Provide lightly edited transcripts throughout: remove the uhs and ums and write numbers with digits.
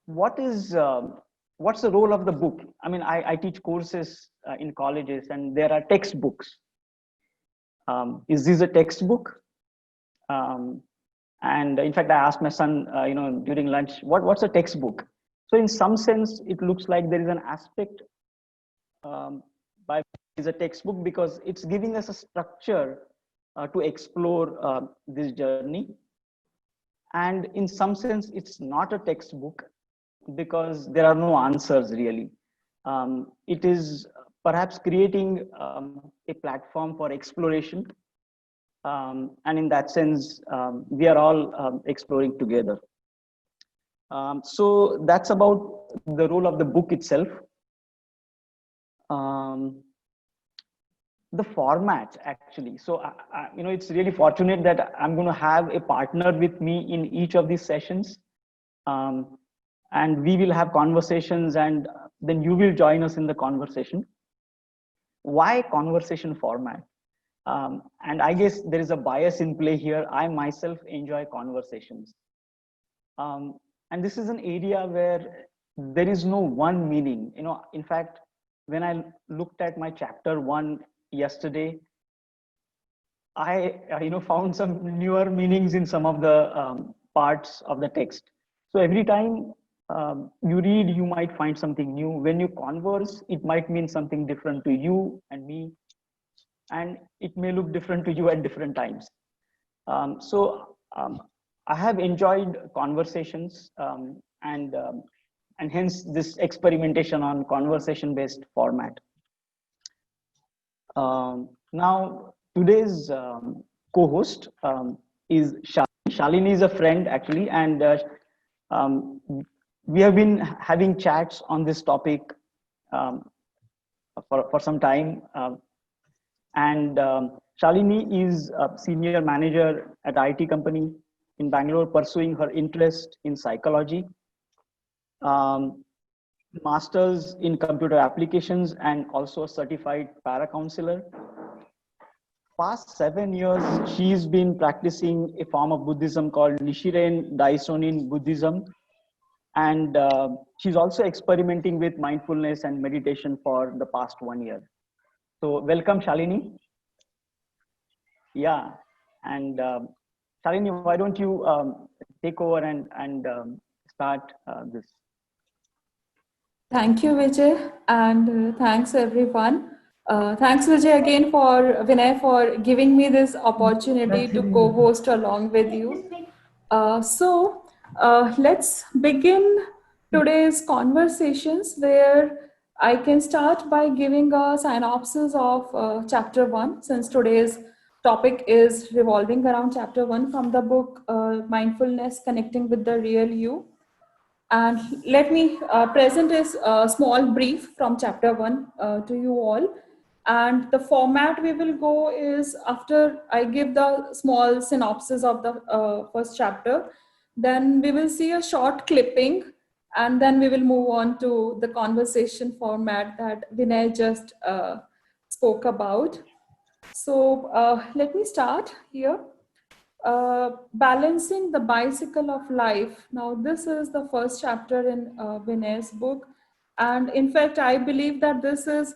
what is what's the role of the book? I mean, I teach courses in colleges, and there are textbooks. Is this a textbook? Um, and in fact, I asked my son, during lunch, what's a textbook? So in some sense, it looks like there is an aspect by is a textbook because it's giving us a structure to explore this journey. And in some sense, it's not a textbook because there are no answers really. It is perhaps creating a platform for exploration. And in that sense, we are all exploring together. So that's about the role of the book itself. The format actually. So, it's really fortunate that I'm going to have a partner with me in each of these sessions. And we will have conversations, and then you will join us in the conversation. Why conversation format? And I guess there is a bias in play here. I myself enjoy conversations. And this is an area where there is no one meaning. In fact, when I looked at my chapter 1 yesterday, I found some newer meanings in some of the parts of the text. So every time you read, you might find something new. When you converse, it might mean something different to you and me, and it may look different to you at different times. So I have enjoyed conversations, and hence this experimentation on conversation-based format. Now, today's co-host is Shalini. Shalini is a friend actually, and we have been having chats on this topic for some time. And Shalini is a senior manager at IT company in Bangalore, pursuing her interest in psychology, master's in computer applications, and also a certified para-counselor. Past 7 years, she's been practicing a form of Buddhism called Nichiren Daishonin Buddhism. And she's also experimenting with mindfulness and meditation for the past 1 year. So welcome, Shalini. Yeah, and Shalini, why don't you take over and start this? Thank you, Vijay, and thanks everyone. Thanks, Vijay, again for Vinay for giving me this opportunity to co-host along with you. Let's begin today's conversations, where I can start by giving a synopsis of chapter 1, since today's topic is revolving around chapter 1 from the book Mindfulness, Connecting with the Real You. And let me present a small brief from chapter 1 to you all. And the format we will go is, after I give the small synopsis of the first chapter, then we will see a short clipping, and then we will move on to the conversation format that Vinay just spoke about. So let me start here. Balancing the bicycle of life. Now, this is the first chapter in Vinay's book. And in fact, I believe that this is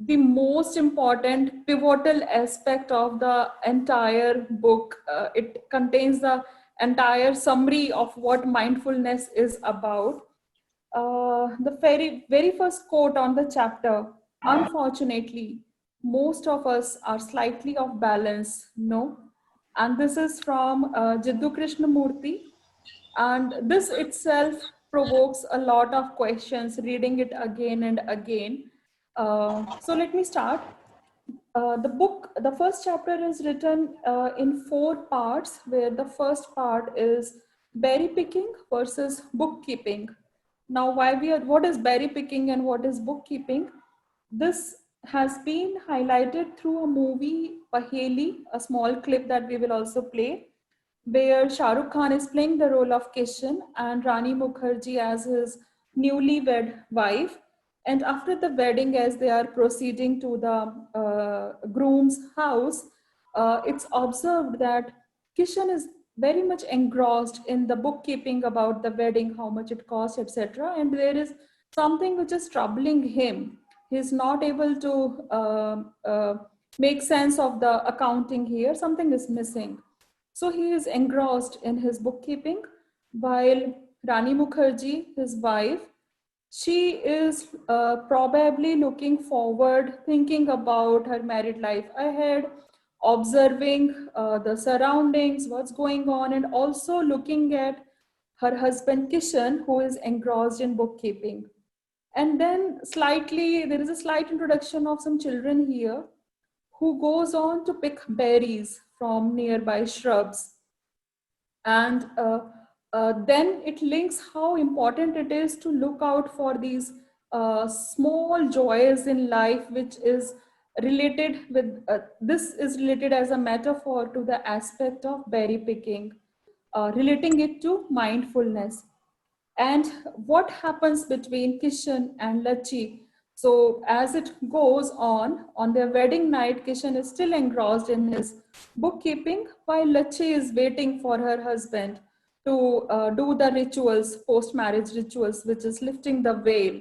the most important pivotal aspect of the entire book. It contains the entire summary of what mindfulness is about. The very first quote on the chapter: unfortunately, most of us are slightly off balance, no? And this is from Jiddu Krishnamurti. And this itself provokes a lot of questions, reading it again and again. So let me start. The first chapter is written in 4 parts, where the first part is berry picking versus bookkeeping. Now, what is berry picking and what is bookkeeping? This has been highlighted through a movie, Paheli, a small clip that we will also play, where Shah Rukh Khan is playing the role of Kishan and Rani Mukherjee as his newlywed wife. And after the wedding, as they are proceeding to the groom's house, it's observed that Kishan is very much engrossed in the bookkeeping about the wedding, how much it cost, etc. And there is something which is troubling him. He's not able to make sense of the accounting here. Something is missing. So he is engrossed in his bookkeeping, while Rani Mukherjee, his wife, she is probably looking forward, thinking about her married life ahead, observing the surroundings, what's going on, and also looking at her husband Kishan, who is engrossed in bookkeeping. And then there is a slight introduction of some children here who goes on to pick berries from nearby shrubs. And then it links how important it is to look out for these small joys in life, which is related with this is related as a metaphor to the aspect of berry picking, relating it to mindfulness. And what happens between Kishan and Lachi. So as it goes on their wedding night, Kishan is still engrossed in his bookkeeping, while Lachi is waiting for her husband to do the rituals, post-marriage rituals, which is lifting the veil.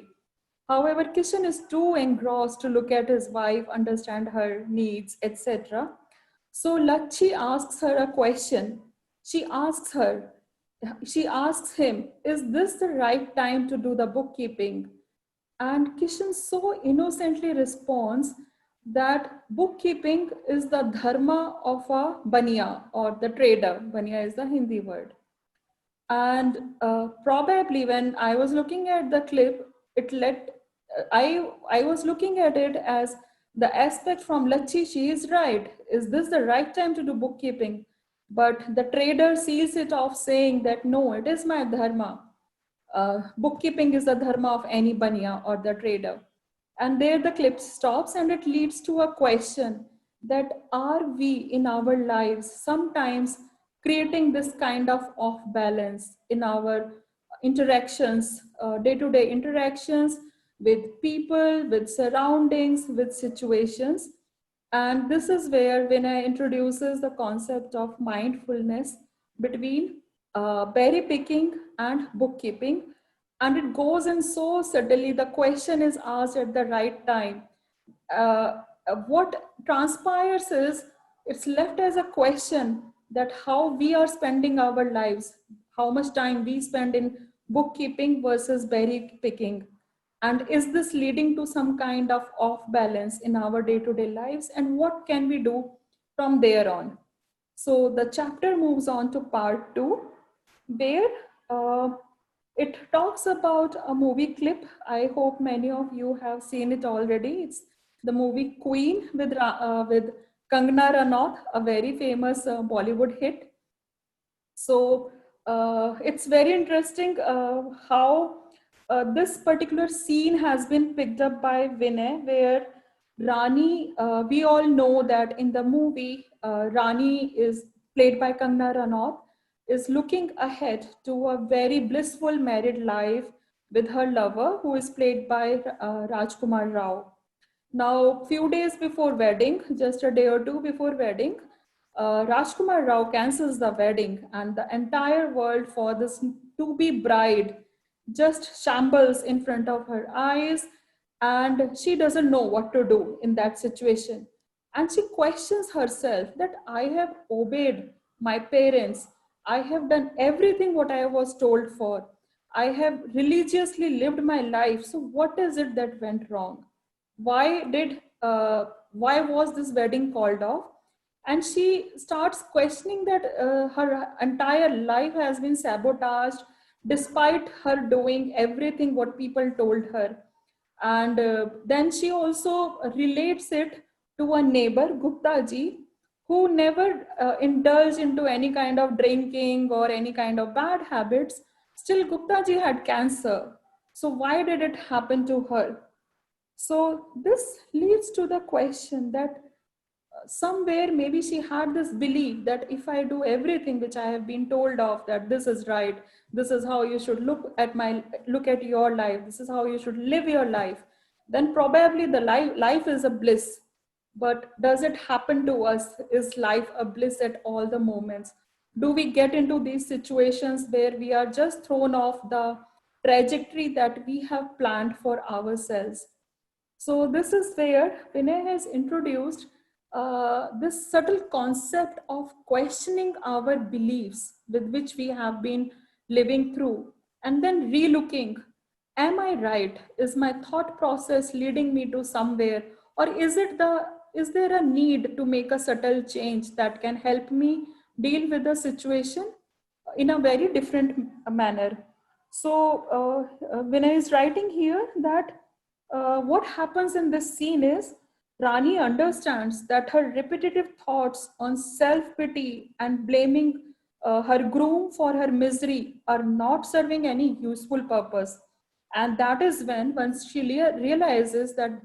However, Kishan is too engrossed to look at his wife, understand her needs, etc. So Lachi asks her a question. She asks her, she asks him, is this the right time to do the bookkeeping? And Kishan so innocently responds that bookkeeping is the dharma of a baniya, or the trader. Baniya is the Hindi word. And probably when I was looking at the clip, it let I was looking at it as the aspect from Lachi. She is right. Is this the right time to do bookkeeping? But the trader sees it off, saying that no, it is my dharma. Bookkeeping is the dharma of any baniya or the trader. And there the clip stops, and it leads to a question, that are we in our lives sometimes creating this kind of off balance in our interactions, day-to-day interactions with people, with surroundings, with situations. And this is where Vinay introduces the concept of mindfulness between berry picking and bookkeeping. And it goes in so subtly, the question is asked at the right time. What transpires is it's left as a question, that how we are spending our lives, how much time we spend in bookkeeping versus berry picking. And is this leading to some kind of off balance in our day-to-day lives? And what can we do from there on? So the chapter moves on to part 2, where uh, it talks about a movie clip. I hope many of you have seen it already. It's the movie Queen with Kangana Ranaut, a very famous Bollywood hit. So it's very interesting how this particular scene has been picked up by Vinay, where Rani, we all know that in the movie, Rani is played by Kangana Ranaut, is looking ahead to a very blissful married life with her lover, who is played by Rajkumar Rao. Now, few days before wedding, just a day or two before wedding, Rajkumar Rao cancels the wedding, and the entire world for this to-be bride just shambles in front of her eyes, and she doesn't know what to do in that situation. And she questions herself, that I have obeyed my parents, I have done everything what I was told for, I have religiously lived my life. So what is it that went wrong? Why was this wedding called off? And she starts questioning that her entire life has been sabotaged, despite her doing everything what people told her. And then she also relates it to a neighbor, Gupta ji, who never indulged into any kind of drinking or any kind of bad habits. Still, Gupta ji had cancer. So why did it happen to her? So this leads to the question that somewhere maybe she had this belief that if I do everything which I have been told of, that this is right, this is how you should look at your life, this is how you should live your life, then probably the life is a bliss. But does it happen to us? Is life a bliss at all the moments? do we get into these situations where we are just thrown off the trajectory that we have planned for ourselves? So this is where Vinay has introduced this subtle concept of questioning our beliefs with which we have been living through, and then relooking, am I right? Is my thought process leading me to somewhere? Or is there a need to make a subtle change that can help me deal with the situation in a very different manner? So Vinay is writing here that what happens in this scene is Rani understands that her repetitive thoughts on self-pity and blaming her groom for her misery are not serving any useful purpose. And that is when once she realizes that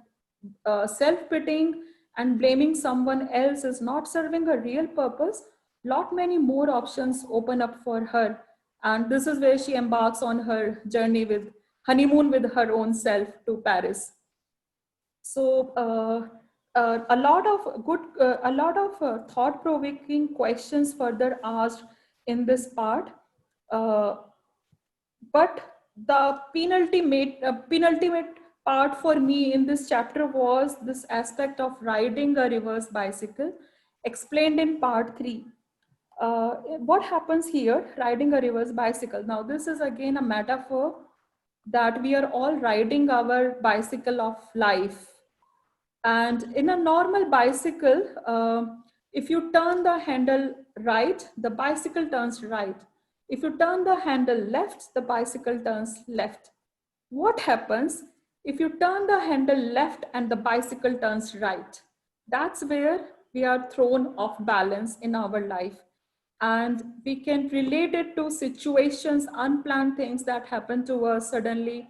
self-pitying and blaming someone else is not serving a real purpose, lot many more options open up for her. And this is where she embarks on her journey with honeymoon with her own self to Paris. So a lot of thought-provoking questions further asked in this part. Uh, but the penultimate part for me in this chapter was this aspect of riding a reverse bicycle, explained in part 3. What happens here, riding a reverse bicycle? Now, this is again a metaphor that we are all riding our bicycle of life. And in a normal bicycle, if you turn the handle right, the bicycle turns right. If you turn the handle left, the bicycle turns left. What happens if you turn the handle left and the bicycle turns right? That's where we are thrown off balance in our life. And we can relate it to situations, unplanned things that happen to us suddenly.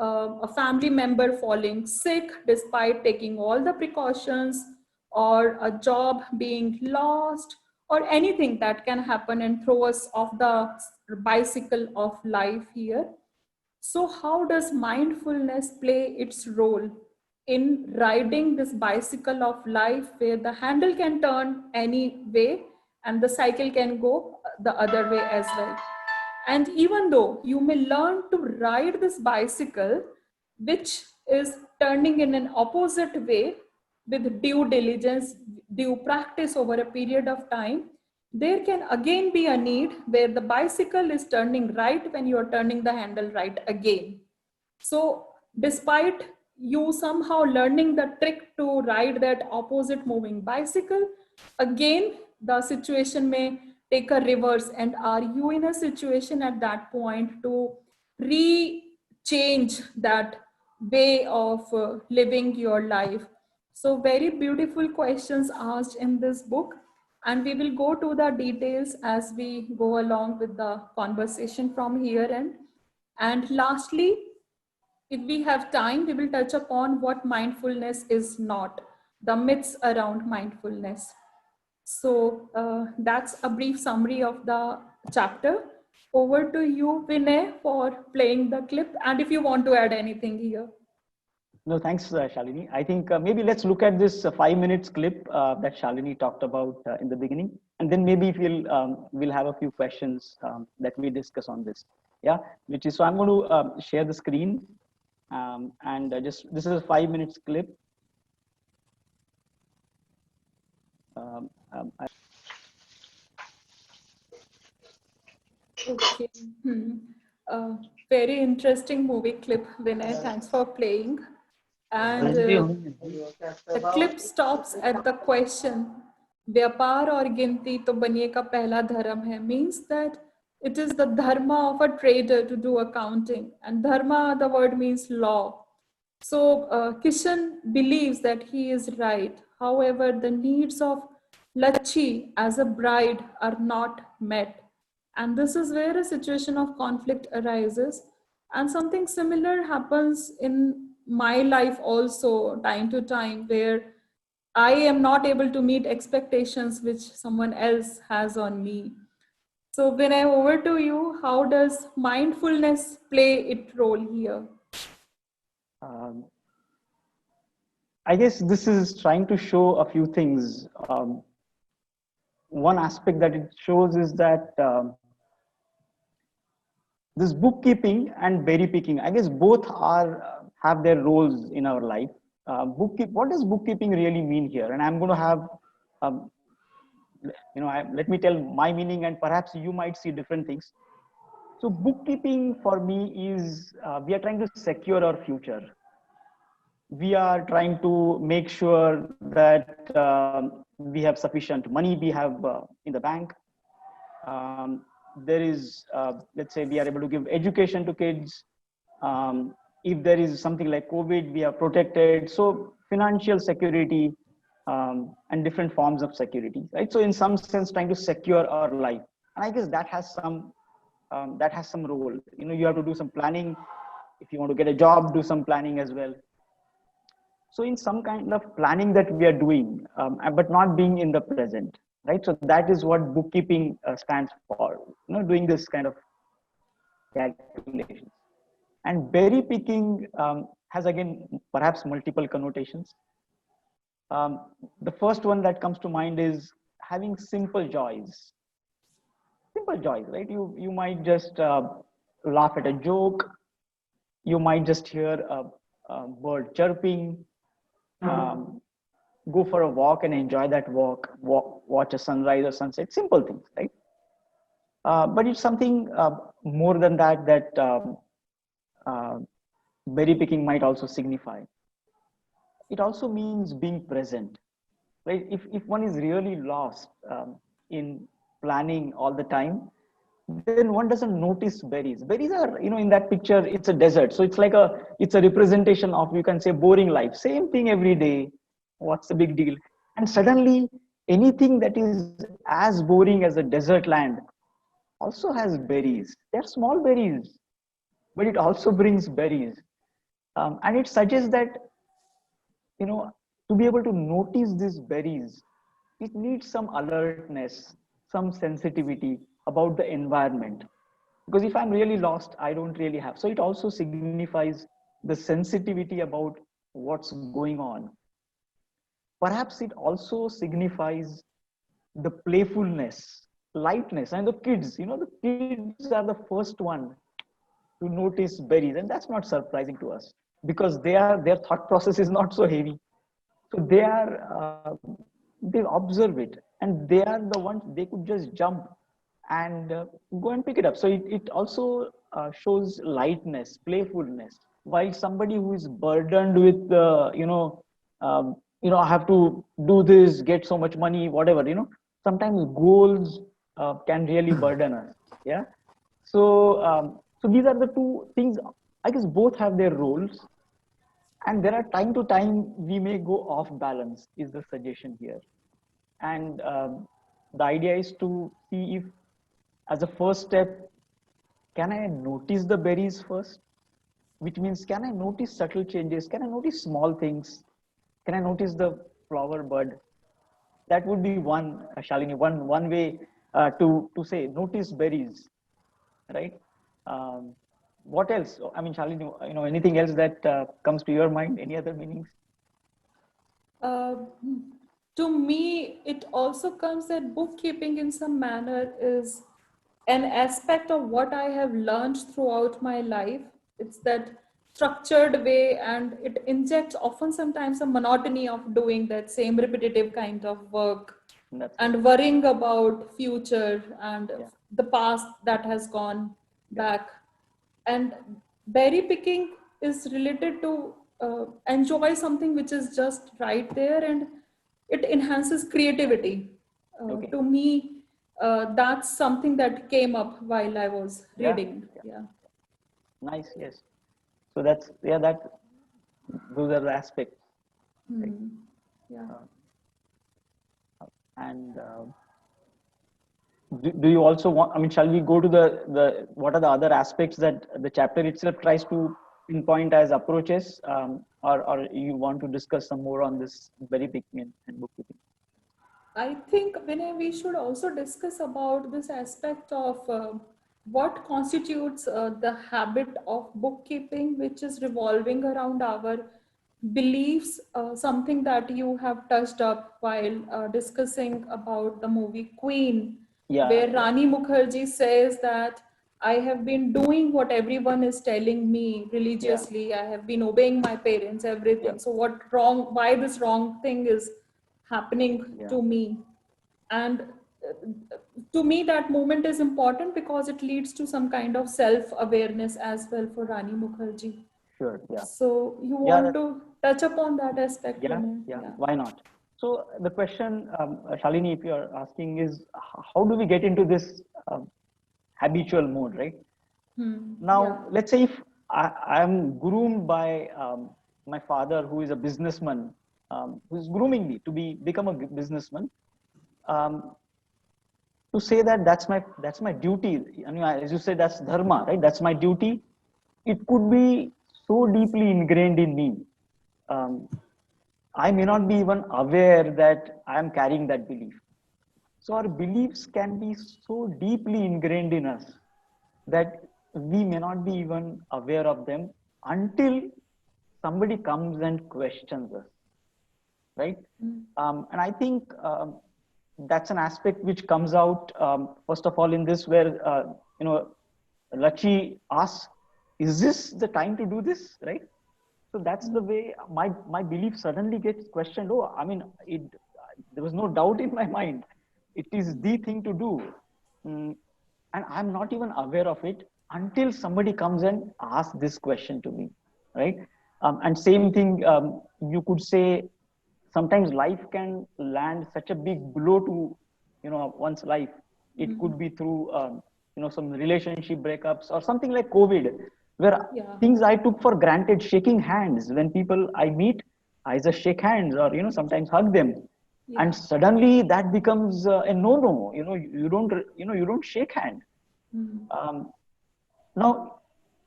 A family member falling sick despite taking all the precautions, or a job being lost, or anything that can happen and throw us off the bicycle of life here. So, how does mindfulness play its role in riding this bicycle of life where the handle can turn any way and the cycle can go the other way as well? And even though you may learn to ride this bicycle, which is turning in an opposite way with due diligence, due practice over a period of time, there can again be a need where the bicycle is turning right when you are turning the handle right again. So, despite you somehow learning the trick to ride that opposite moving bicycle, again, the situation may take a reverse. And are you in a situation at that point to change that way of living your life? So, very beautiful questions asked in this book. And we will go to the details as we go along with the conversation from here. And lastly, if we have time, we will touch upon what mindfulness is not, the myths around mindfulness. So that's a brief summary of the chapter. Over to you, Vinay, for playing the clip. And if you want to add anything here. No, thanks, Shalini. I think maybe let's look at this 5 minutes clip that Shalini talked about in the beginning, and then maybe we'll have a few questions that we discuss on this. Yeah, which is so I'm going to share the screen, and just this is a 5 minutes clip. I Okay. Very interesting movie clip, Vinay. Thanks for playing. And the clip stops at the question, व्यापार और गिनती तो बनिए का पहला धर्म है, means that it is the dharma of a trader to do accounting, and dharma, the word means law. So Kishan believes that he is right. However, the needs of Lachi as a bride are not met. And this is where a situation of conflict arises. And something similar happens in my life also, time to time, where I am not able to meet expectations which someone else has on me. So, when I over to you, how does mindfulness play its role here? I guess this is trying to show a few things. one aspect that it shows is that this bookkeeping and berry picking, I guess both are have their roles in our life. What does bookkeeping really mean here? And I'm going to have, um, let me tell my meaning, and perhaps you might see different things. So bookkeeping for me is we are trying to secure our future. We are trying to make sure that we have sufficient money we have in the bank. There is, let's say, we are able to give education to kids. If there is something like COVID, we are protected. So financial security and different forms of security, right? So in some sense, trying to secure our life, and I guess that has some role. You have to do some planning. If you want to get a job, do some planning as well. So in some kind of planning that we are doing, but not being in the present, right? So that is what bookkeeping stands for. Doing this kind of calculations. And berry picking has again perhaps multiple connotations. The first one that comes to mind is having simple joys. Simple joys, right? You might just laugh at a joke. You might just hear a bird chirping. Um, Go for a walk and enjoy that walk, watch a sunrise or sunset, simple things, right? But it's something more than that uh, berry picking might also signify. It also means being present, right? If one is really lost in planning all the time, then one doesn't notice berries. Berries are, in that picture, it's a desert. So it's a representation of, you can say, boring life. Same thing every day. What's the big deal? And suddenly, anything that is as boring as a desert land also has berries. They're small berries, but it also brings berries. And it suggests that, to be able to notice these berries, it needs some alertness, some sensitivity about the environment. Because if I'm really lost, I don't really have. So it also signifies the sensitivity about what's going on. Perhaps it also signifies the playfulness, lightness, and the kids. The kids are the first one to notice berries, and that's not surprising to us because their thought process is not so heavy. So they observe it, and they are the ones, they could just jump and go and pick it up. So it also shows lightness, playfulness. While somebody who is burdened with I have to do this, get so much money, whatever, sometimes goals can really burden us. Yeah. So these are the two things. I guess both have their roles, and there are time to time we may go off balance, is the suggestion here. And the idea is to see if, as a first step, can I notice the berries first, which means, can I notice subtle changes, can I notice small things, can I notice the flower bud? That would be one, Shalini, one way to say notice berries, right? um, what else? I mean, Shalini, anything else that comes to your mind, any other meanings? Uh, to me, it also comes that bookkeeping in some manner is an aspect of what I have learned throughout my life. It's that structured way, and it injects often sometimes a monotony of doing that same repetitive kind of work That's right. and worrying about future and Yeah. the past that has gone Correct. back. And berry picking is related to enjoy something which is just right there, and it enhances creativity. Okay. To me, that's something that came up while I was Yeah. reading. Yeah. Yeah. Nice. Yes. So that's, yeah, that those are the aspects, right? Hmm. Yeah. Uh, and do you also want? I mean, shall we go to the what are the other aspects that the chapter itself tries to pinpoint as approaches, or you want to discuss some more on this very big and bookkeeping? I think Vinay, we should also discuss about this aspect of what constitutes the habit of bookkeeping, which is revolving around our beliefs, something that you have touched up while discussing about the movie Queen, Yeah, where yeah, Rani Mukherjee says that I have been doing what everyone is telling me yeah, religiously. I have been obeying my parents, yeah, everything. So, what wrong, why this wrong thing is happening yeah. to me? And to me, that moment is important because it leads to some kind of self awareness as well for Rani Mukherjee. Sure, yeah, So you yeah, want to touch upon that aspect, yeah, Vinay? yeah. Yeah. Why not? So the question, Shalini, if you're asking, is how do we get into this habitual mode, right? Hmm. Yeah. Now, let's say if I am groomed by my father, who is a businessman, who's grooming me to become a businessman. Um, to say that that's my duty. I mean, as you say, that's dharma, right? That's my duty. It could be so deeply ingrained in me. Um, I may not be even aware that I am carrying that belief. So our beliefs can be so deeply ingrained in us that we may not be even aware of them until somebody comes and questions us, right? Hmm. And I think that's an aspect which comes out first of all in this, where Lachi asks, "Is this the time to do this?" Right? So that's the way my belief suddenly gets questioned. Oh, I mean, there was no doubt in my mind. It is the thing to do. Mm, and I'm not even aware of it until somebody comes and asks this question to me, right? And same thing, you could say, sometimes life can land such a big blow to one's life. It Hmm. could be through some relationship breakups or something like COVID, where Yeah. things I took for granted, shaking hands when people I meet, I just shake hands or sometimes hug them, and Yeah. suddenly that becomes a no. You don't shake hand. Hmm. um, Now,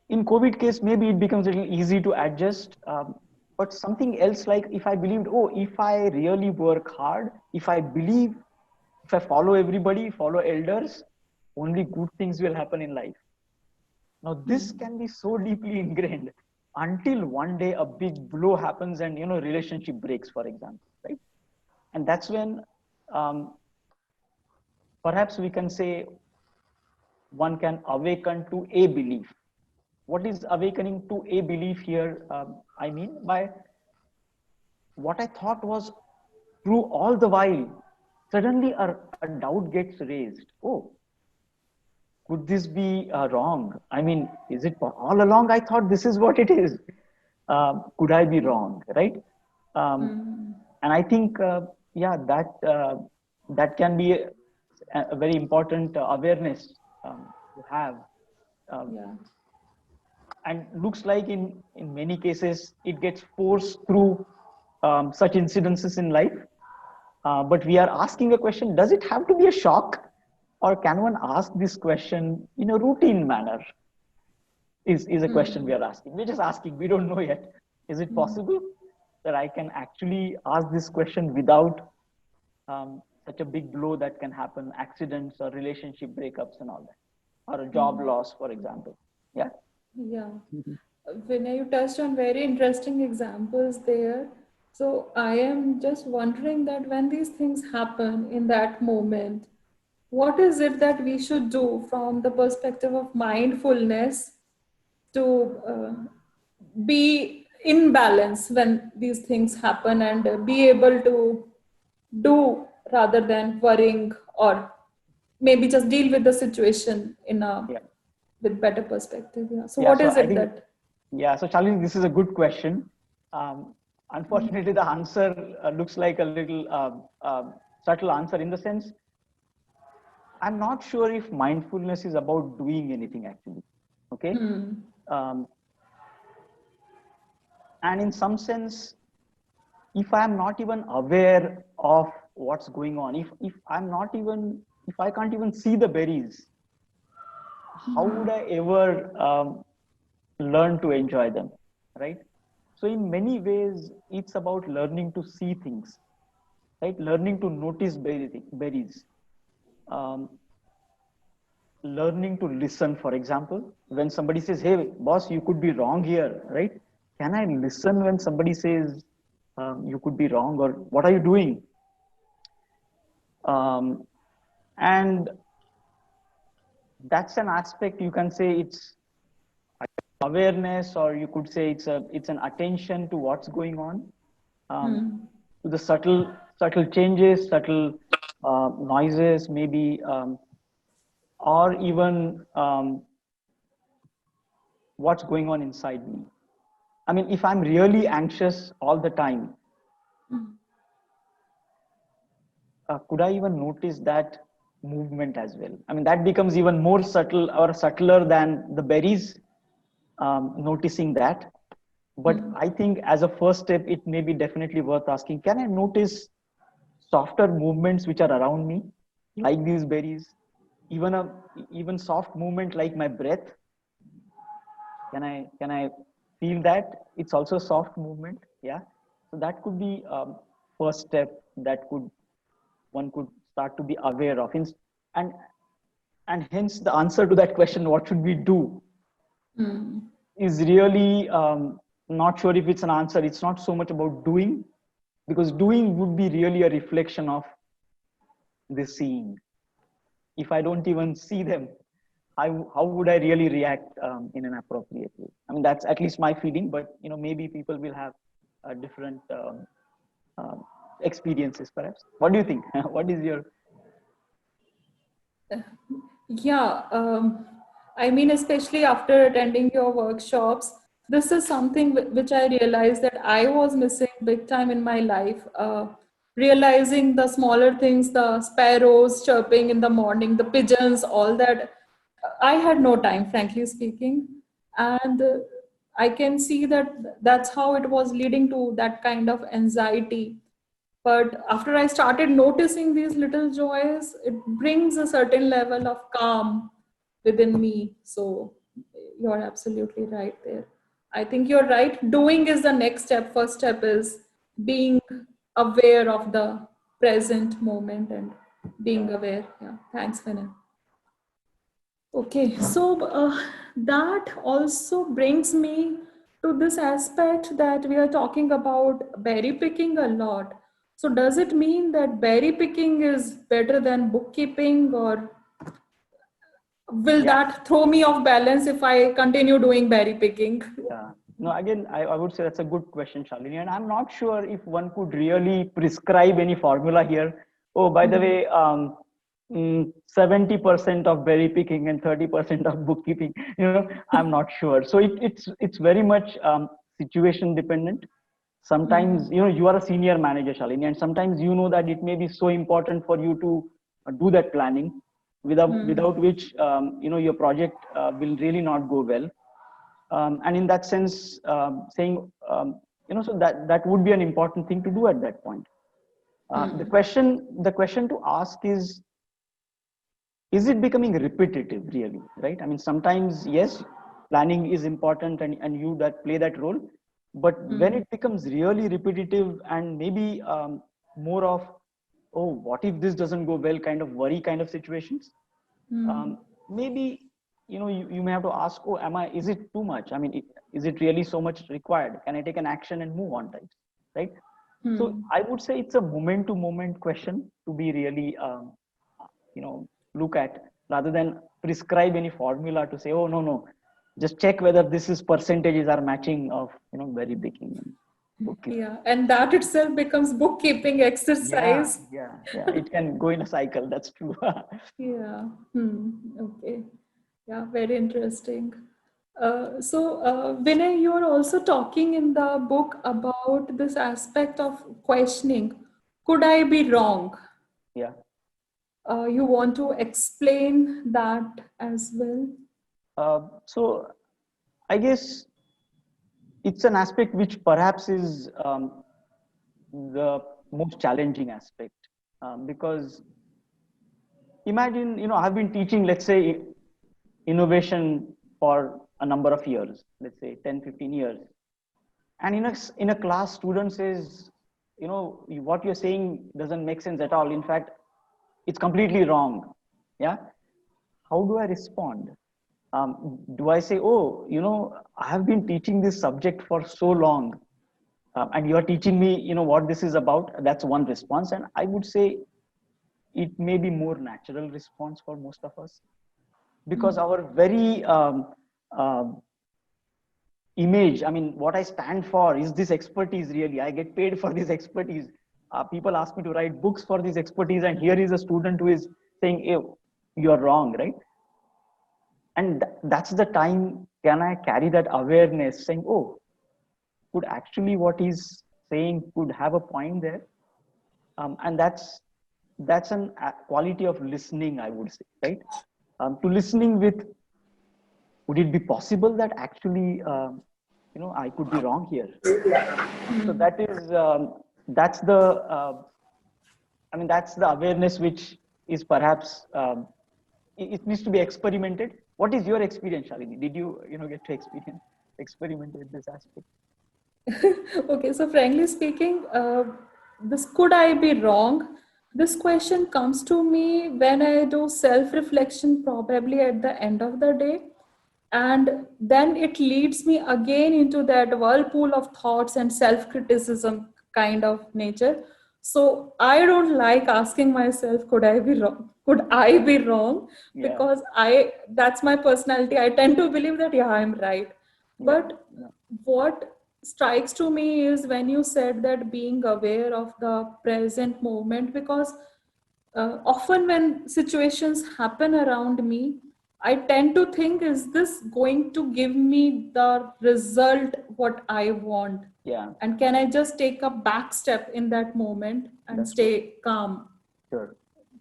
in COVID case, maybe it becomes a little easy to adjust. But something else, like if I believed, oh, if I really work hard, if I believe, if I follow everybody, follow elders, only good things will happen in life. Now, this Hmm. can be so deeply ingrained until one day a big blow happens and relationship breaks, for example, right? And that's when um, perhaps we can say one can awaken to a belief. What is awakening to a belief here? I mean by what I thought was true all the while, suddenly a doubt gets raised. Oh, could this be wrong? I mean, is it all along? I thought this is what it is. Could I be Yeah. wrong? Right? Um, Hmm. and I think, yeah, that can be a very important awareness to have. Um, Yeah. and looks like in many cases it gets forced through such incidences in life. But we are asking a question: does it have to be a shock, or can one ask this question in a routine manner? Is a question we Hmm. are asking. We're just asking. We don't know yet. Is it Hmm. possible that I can actually ask this question without such a big blow that can happen, accidents or relationship breakups and all that, or a job Hmm. loss, for example? Yeah. Yeah. Vinay, you touched on very interesting examples there. So I am just wondering that when these things happen in that moment, what is it that we should do from the perspective of mindfulness to be in balance when these things happen and be able to do rather than worrying or maybe just deal with the situation in a Yeah. with better perspective. Yeah. So Yeah, what so is I it think, that? yeah, so Charlie, this is a good question. Mm, Unfortunately, the answer looks like a little subtle answer, in the sense, I'm not sure if mindfulness is about doing anything actually. Okay. hmm, Um, and in some sense, if I'm not even aware of what's going on, if I'm not even, if I can't even see the berries, how would I ever learn to enjoy them, right? So in many ways, it's about learning to see things, right? Learning to notice berries, um, learning to listen. For example, when somebody says, "Hey, boss, you could be wrong here," right? can I listen when somebody says you could be wrong, or what are you doing? Um, and that's an aspect, you can say it's awareness, or you could say it's an attention to what's going on, um, to the subtle changes, subtle noises, maybe, or even what's going on inside me. I mean, if I'm really anxious all the time, could I even notice that movement as well? I mean, that becomes even more subtle or subtler than the berries, noticing that. But I think as a first step, it may be definitely worth asking, can I notice softer movements which are around me, like these berries? Even a even soft movement like my breath, can I feel that it's also a soft movement? Yeah. So that could be first step that could one could start to be aware of. And and hence the answer to that question, what should we do, is really not sure if it's an answer. It's not so much about doing, because doing would be really a reflection of the seeing. If I don't even see them, how would I really react in an appropriate way? I mean, that's at least my feeling, but maybe people will have different um, experiences, perhaps. What do you think? What is your? Yeah, I mean, especially after attending your workshops, this is something which I realized that I was missing big time in my life. Realizing the smaller things, the sparrows chirping in the morning, the pigeons, all that. I had no time, frankly speaking. And I can see that that's how it was leading to that kind of anxiety. But after I started noticing these little joys, it brings a certain level of calm within me. So you're absolutely right there. I think you're right. Doing is the next step. First step is being aware of the present moment and being Yeah. aware. Yeah. Thanks, Vinay. Okay, so that also brings me to this aspect that we are talking about berry picking a lot. So, does it mean that berry picking is better than bookkeeping, or will Yeah. that throw me off balance if I continue doing berry picking? Yeah. No, again, I would say that's a good question, Shalini. And I'm not sure if one could really prescribe any formula here. Oh, by the way, 70% of berry picking and 30% of bookkeeping, I'm not sure. So it's very much situation dependent. Sometimes, you are a senior manager, Shalini, and sometimes that it may be so important for you to do that planning, without which, your project will really not go well. And in that sense, saying, so that would be an important thing to do at that point. The question to ask is it becoming repetitive, really, right? I mean, sometimes, yes, planning is important, and you that play that role, but when it becomes really repetitive, and maybe more of, oh, what if this doesn't go well, kind of worry kind of situations, maybe, you may have to ask, oh, is it too much? I mean, is it really so much required? Can I take an action and move on, right? So I would say it's a moment to moment question to be really, look at, rather than prescribe any formula to say, oh, no, just check whether this is percentages are matching of, very baking and bookkeeping. Yeah, and that itself becomes bookkeeping Yeah, exercise. yeah, it can go in a cycle. That's true. Yeah. Okay. Yeah, very interesting. Vinay, you're also talking in the book about this aspect of questioning. Could I be wrong? Yeah. You want to explain that as well? So I guess it's an aspect which perhaps is the most challenging aspect, because imagine, I've been teaching, let's say, innovation for a number of years, let's say 10, 15 years. And in a class, student says, what you're saying doesn't make sense at all. In fact, it's completely wrong. Yeah. How do I respond? Do I say, oh, I have been teaching this subject for so long, and you are teaching me, what this is about? That's one response. And I would say it may be more natural response for most of us, because our very image, I mean, what I stand for is this expertise. Really, I get paid for this expertise. People ask me to write books for this expertise, and here is a student who is saying, hey, you're wrong, right? And that's the time, can I carry that awareness, saying, oh, could actually what he's saying could have a point there. And that's an quality of listening, I would say, right? To listening with, would it be possible that actually I could be wrong here? So that's the that's the awareness which is perhaps it needs to be experimented. What is your experience, Shalini? Did you get to experiment with this aspect? Okay, so frankly speaking, this could I be wrong? This question comes to me when I do self reflection, probably at the end of the day. And then it leads me again into that whirlpool of thoughts and self criticism kind of nature. So I don't like asking myself, could I be wrong? Could I be wrong? Yeah. Because that's my personality. I tend to believe that, yeah, I'm right. But what strikes to me is when you said that being aware of the present moment, because often when situations happen around me, I tend to think, is this going to give me the result what I want? Yeah. And can I just take a back step in that moment and That's good. stay calm? Sure.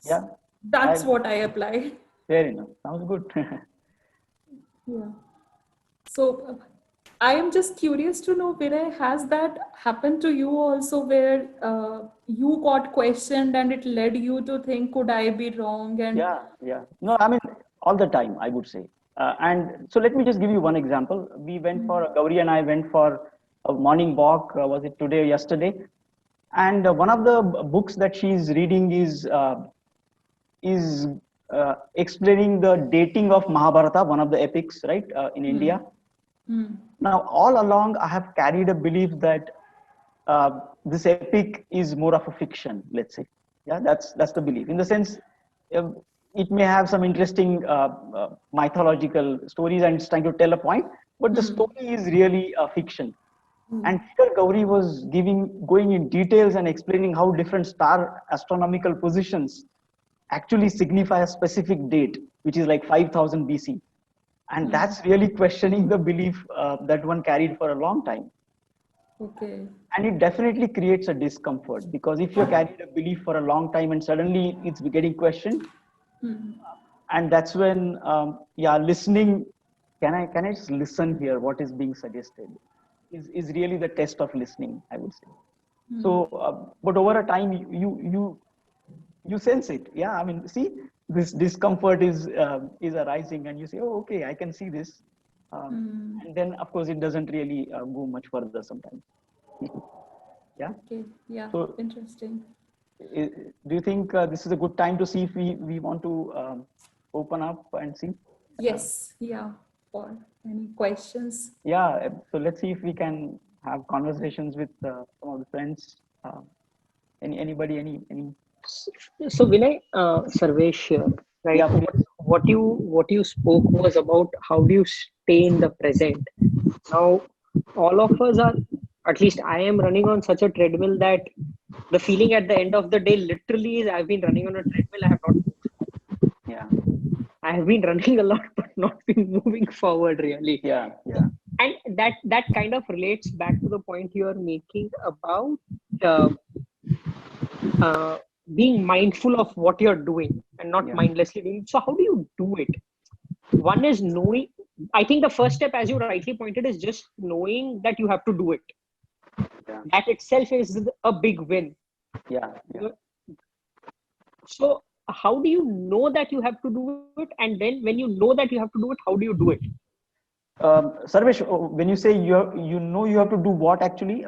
Yeah. That's what I apply. Fair enough. Sounds good. Yeah. So I am just curious to know, Vinay, has that happened to you also, where you got questioned and it led you to think, could I be wrong? And Yeah. No, I mean, all the time, I would say. And so let me just give you one example. We went for, Gauri and I went for a morning walk. Was it today or yesterday? And one of the books that she's reading is explaining the dating of Mahabharata, one of the epics, right, in India. Now, all along, I have carried a belief that this epic is more of a fiction, let's say. Yeah, that's the belief. In the sense, uh, it may have some interesting mythological stories and it's trying to tell a point, but the story is really a fiction. And here Gauri was going in details and explaining how different star astronomical positions actually signify a specific date, which is like 5000 BC. And that's really questioning the belief that one carried for a long time. okay. And it definitely creates a discomfort, because if you carried a belief for a long time and suddenly it's getting questioned, and that's when listening, can I just listen here, what is being suggested, is really the test of listening, I would say. So but over a time, you sense it. Yeah, I mean, see, this discomfort is arising, and you say, oh, okay, I can see this. And then of course it doesn't really go much further sometimes. Yeah. Okay. Yeah. So Interesting. do you think this is a good time to see if we want to open up and see? Yes. Yeah. For any questions? Yeah, so let's see if we can have conversations with some of the friends. Anybody, any? So Vinay, Sarvesh here, right? Yeah, please. What you spoke was about how do you stay in the present. Now, all of us are, at least I am running on such a treadmill that the feeling at the end of the day literally is I've been running on a treadmill. I have not moved. Yeah. I have been running a lot, but not been moving forward really. Yeah. And that kind of relates back to the point you are making about uh, uh, being mindful of what you're doing and not Yeah. mindlessly doing. So how do you do it? One is knowing. I think the first step, as you rightly pointed, is just knowing that you have to do it. Yeah. That itself is a big win. Yeah. So how do you know that you have to do it? And then when you know that you have to do it, how do you do it? Sarvesh, when you say you have to do what actually?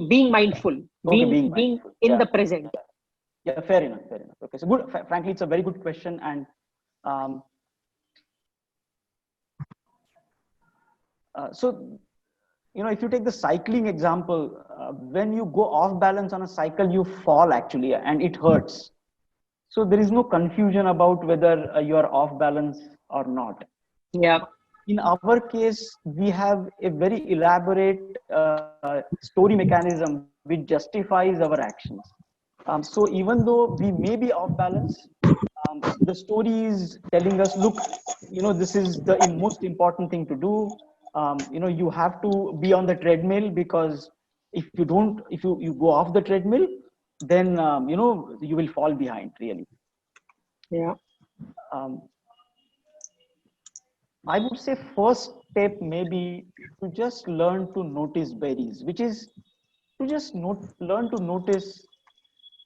Being mindful, Okay, being mindful. in Yeah. the present. Yeah, fair enough. Okay, so good. Frankly, it's a very good question, and um, So, if you take the cycling example, when you go off balance on a cycle, you fall actually, and it hurts. So there is no confusion about whether you are off balance or not. Yeah. In our case, we have a very elaborate story mechanism which justifies our actions. So even though we may be off balance, the story is telling us, look, this is the most important thing to do. You have to be on the treadmill, because if you go off the treadmill, then you will fall behind really. Yeah. um, I would say first step maybe to just learn to notice berries, which is to just learn to notice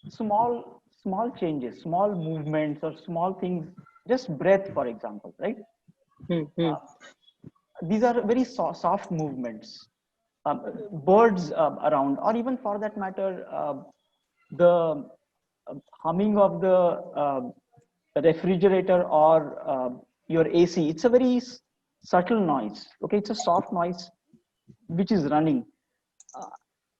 small changes, small movements, or small things. Just breath, for example, right? Mm-hmm. These are very soft movements. Birds around, or even for that matter, the humming of the refrigerator, or your AC. It's a very subtle noise. Okay, it's a soft noise which is running. Uh,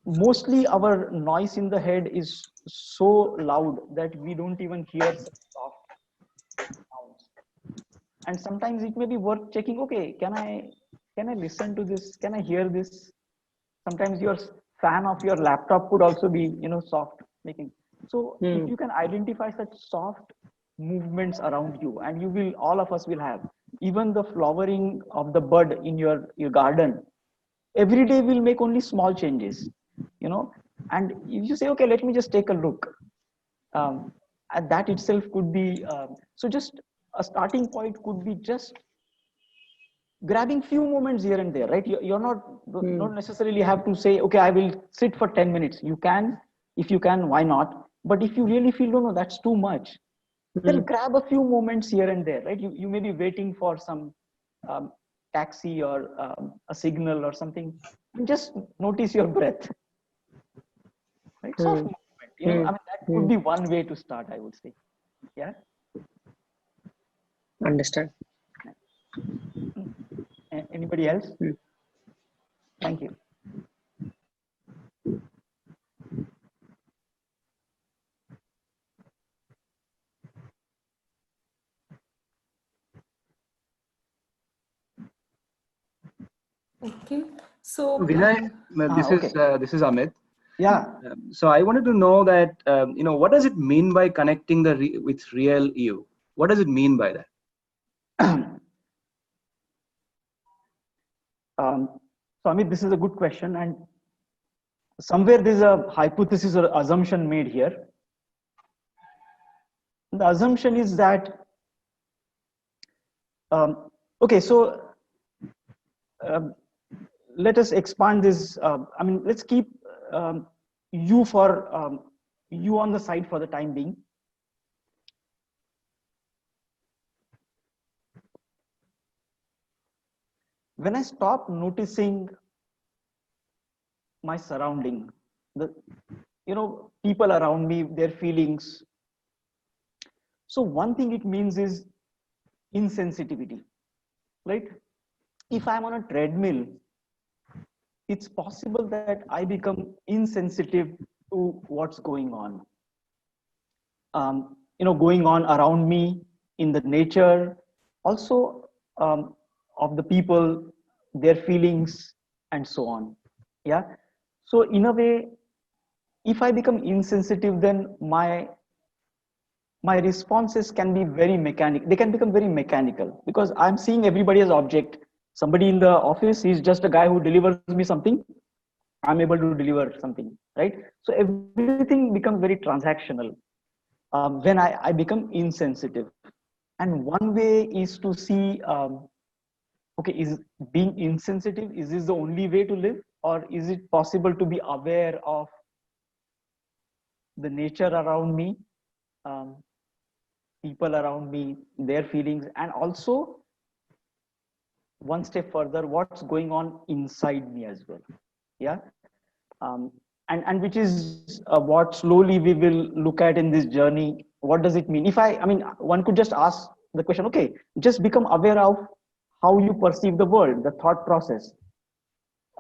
Mostly our noise in the head is so loud that we don't even hear such soft sounds. And sometimes it may be worth checking. Okay, can I listen to this? Can I hear this? Sometimes your fan of your laptop could also be soft making. So if Mm. you can identify such soft movements around you, and you will all of us will have, even the flowering of the bud in your garden, every day will make only small changes, you know and if you say, okay, let me just take a look, and that itself could be, so just a starting point could be just grabbing few moments here and there, right? You're not Mm. necessarily have to say, okay, I will sit for 10 minutes. You can, if you can, why not? But if you really feel, no, that's too much, then Mm. grab a few moments here and there, right? You may be waiting for some um, taxi, or a signal or something, and just notice your breath, right? Soft Mm. movement, Mm. that could Mm. be one way to start, I would say. Yeah. Understand. Anybody else? Mm. Thank you. Okay. So, Vinay, Okay. this is Amit. Yeah. So I wanted to know that what does it mean by connecting with real you? What does it mean by that? um, so Amit, this is a good question, and somewhere there's a hypothesis or assumption made here. The assumption is that, okay, so um, let us expand this. Let's keep um, you for you on the side for the time being. When I stop noticing my surrounding, the people around me, their feelings. So one thing it means is insensitivity, right? If I'm on a treadmill, it's possible that I become insensitive to what's going on. Going on around me in the nature, also of the people, their feelings, and so on. Yeah. So in a way, if I become insensitive, then my responses can be very mechanical. They can become very mechanical, because I'm seeing everybody as object. Somebody in the office is just a guy who delivers me something. I'm able to deliver something, right? So everything becomes very transactional when I become insensitive. And one way is to see, okay, is being insensitive, is this the only way to live? Or is it possible to be aware of the nature around me, um, people around me, their feelings, and also one step further, what's going on inside me as well? Yeah. um, and which is what slowly we will look at in this journey. What does it mean? If one could just ask the question, okay, just become aware of how you perceive the world, the thought process.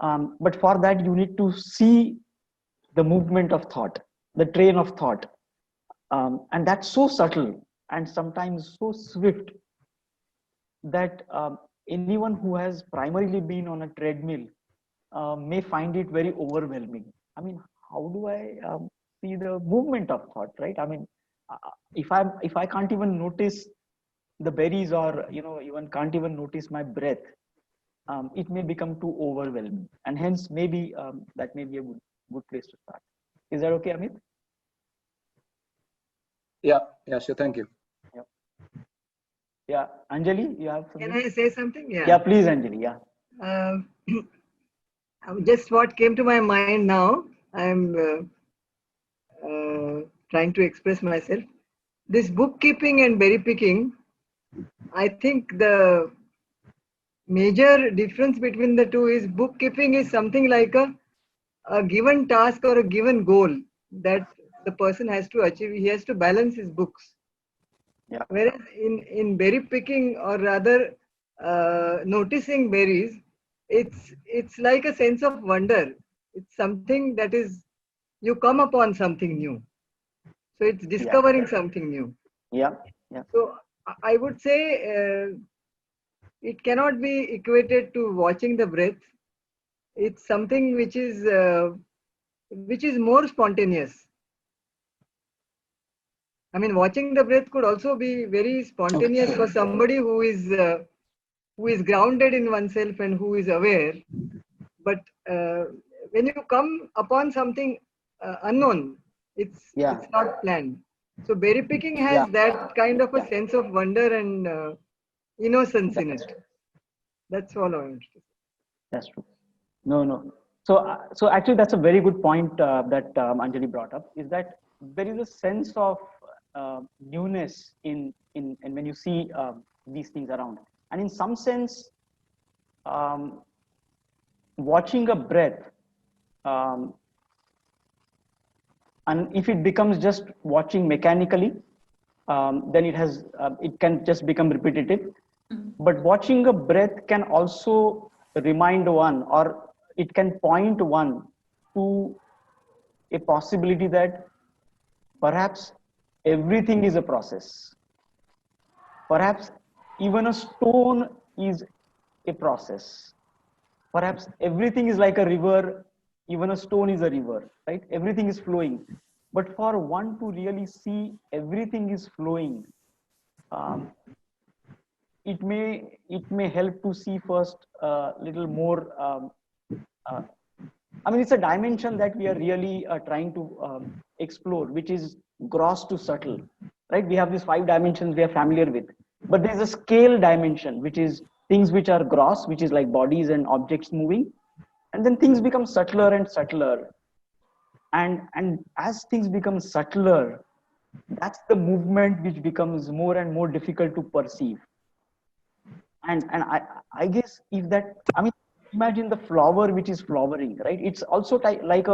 But for that, you need to see the movement of thought, the train of thought. And that's so subtle and sometimes so swift that anyone who has primarily been on a treadmill may find it very overwhelming. I mean, how do I see the movement of thought, right? I mean, if I can't even notice the berries, or even can't even notice my breath, it may become too overwhelming, and hence maybe that may be a good place to start. Is that okay, Amit? Yeah, sure. Thank you. Yeah. Yeah, Anjali, you have Can something? I say something? Yeah. Yeah, please, Anjali. Yeah. Uh, just what came to my mind now, I'm trying to express myself. This bookkeeping and berry picking, I think the major difference between the two is bookkeeping is something like a given task or a given goal that the person has to achieve. He has to balance his books. Yeah. Whereas in berry picking, or rather noticing berries, it's like a sense of wonder. It's something that is, you come upon something new. So it's Yeah. discovering something new. Yeah. Yeah. So I would say it cannot be equated to watching the breath. It's something which is more spontaneous. I mean, watching the breath could also be very spontaneous for somebody who is grounded in oneself and who is aware. But when you come upon something unknown, Yeah. it's not planned. So berry picking Yeah. has that kind of a Yeah. sense of wonder and innocence in That's it. That's all I want to say. that's true. No, no. So actually, that's a very good point that Anjali brought up. Is that there is a sense of newness in when you see these things around, and in some sense, um, watching a breath, um, and if it becomes just watching mechanically, then it can just become repetitive. But watching a breath can also remind one, or it can point one to a possibility that perhaps everything is a process. Perhaps even a stone is a process. Perhaps everything is like a river, even a stone is a river, right? Everything is flowing. But for one to really see everything is flowing, um, it may help to see first a little more. Uh, I mean, it's a dimension that we are really trying to explore, which is gross to subtle, right? We have these 5 dimensions we are familiar with, but there's a scale dimension, which is things which are gross, which is like bodies and objects moving, and then things become subtler and subtler, and as things become subtler, that's the movement which becomes more and more difficult to perceive. And I guess if that, I mean, imagine the flower which is flowering, right? It's also like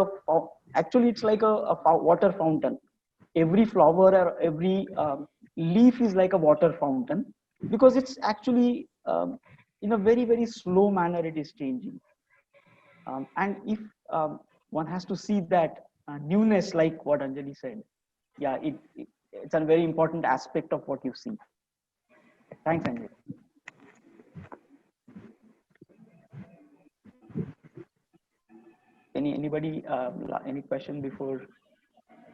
actually it's like a water fountain. Every flower or every leaf is like a water fountain, because it's actually in a very very slow manner it is changing. And if one has to see that newness, like what Anjali said, yeah, it's a very important aspect of what you see. Thanks, Anjali. Anybody any question before?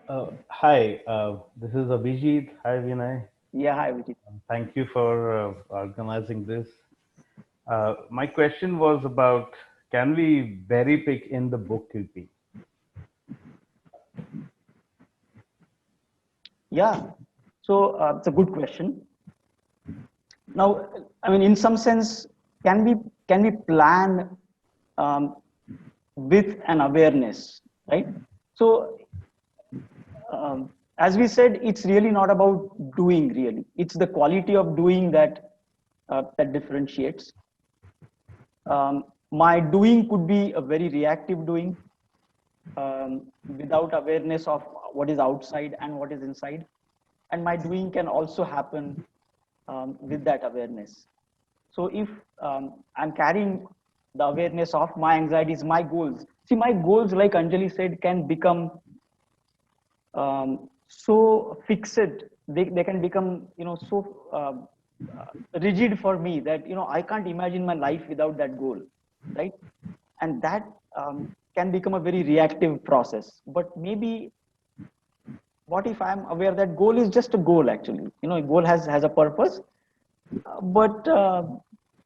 Hi, this is Abhijit. Hi, Vinay. Yeah, hi, Vijay. Thank you for organizing this. My question was about, can we berry pick in the bookkeeping? Yeah, so it's a good question. Now, I mean, in some sense, can we plan um, with an awareness, right? So, as we said, it's really not about doing. Really, it's the quality of doing that differentiates. My doing could be a very reactive doing, without awareness of what is outside and what is inside, and my doing can also happen with that awareness. So if I'm carrying the awareness of my anxieties, my goals. See, my goals, like Anjali said, can become so fixed. They can become, so rigid for me that, I can't imagine my life without that goal, right? And that can become a very reactive process. But maybe, what if I'm aware that goal is just a goal? Actually, a goal has a purpose, but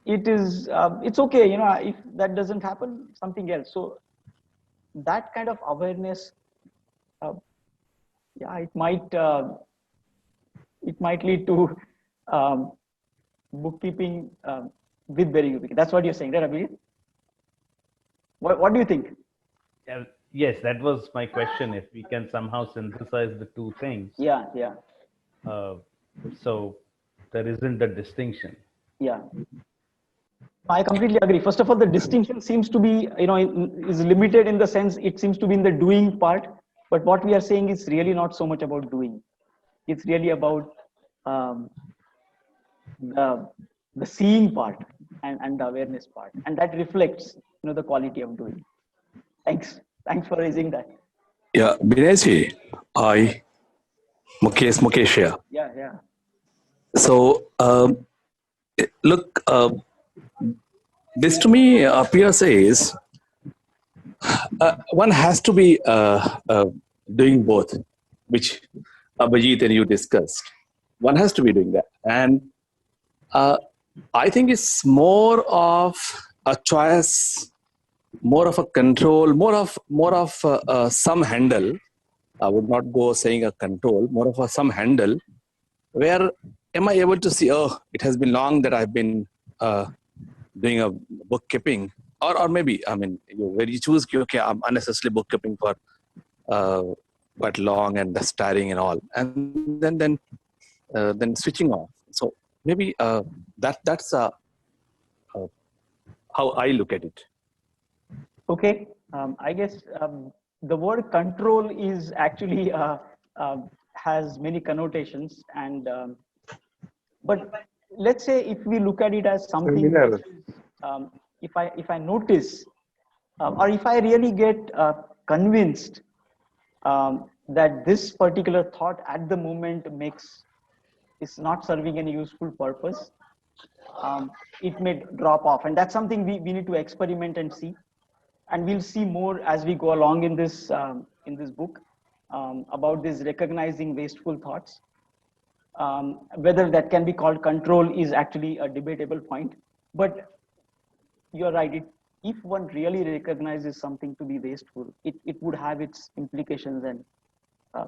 it's okay. If that doesn't happen, something else. So that kind of awareness, uh, yeah, it might lead to um, bookkeeping with very good. That's what you're saying, right, Abhijit? What do you think? Yes, that was my question. If we can somehow synthesize the two things, Yeah, yeah, uh, so there isn't a distinction. yeah. I completely agree. First of all, the distinction seems to be, is limited in the sense it seems to be in the doing part. But what we are saying is really not so much about doing. It's really about um, the the seeing part and the awareness part, and that reflects, the quality of doing. Thanks for raising that. Yeah, Binayji, I Mukesh here. Yeah, yeah, So, look, this to me appears is one has to be doing both, which Abhijit and you discussed. One has to be doing that, and uh, I think it's more of a choice, more of a control, more of some handle. I would not go saying a control, more of a some handle. Where am I able to see? Oh, it has been long that I've been doing a bookkeeping, or maybe I mean, where you choose, okay, I'm unnecessarily bookkeeping for quite long and that's tiring and all, and then switching off. So maybe that's how I look at it. okay. I guess the word control is actually has many connotations, and but let's say if we look at it as something which is, if I notice, or if I really get convinced that this particular thought at the moment is not serving any useful purpose, it may drop off, and that's something we need to experiment and see, and we'll see more as we go along in this book about this recognizing wasteful thoughts. Whether that can be called control is actually a debatable point, but you're right. If one really recognizes something to be wasteful, it would have its implications, uh,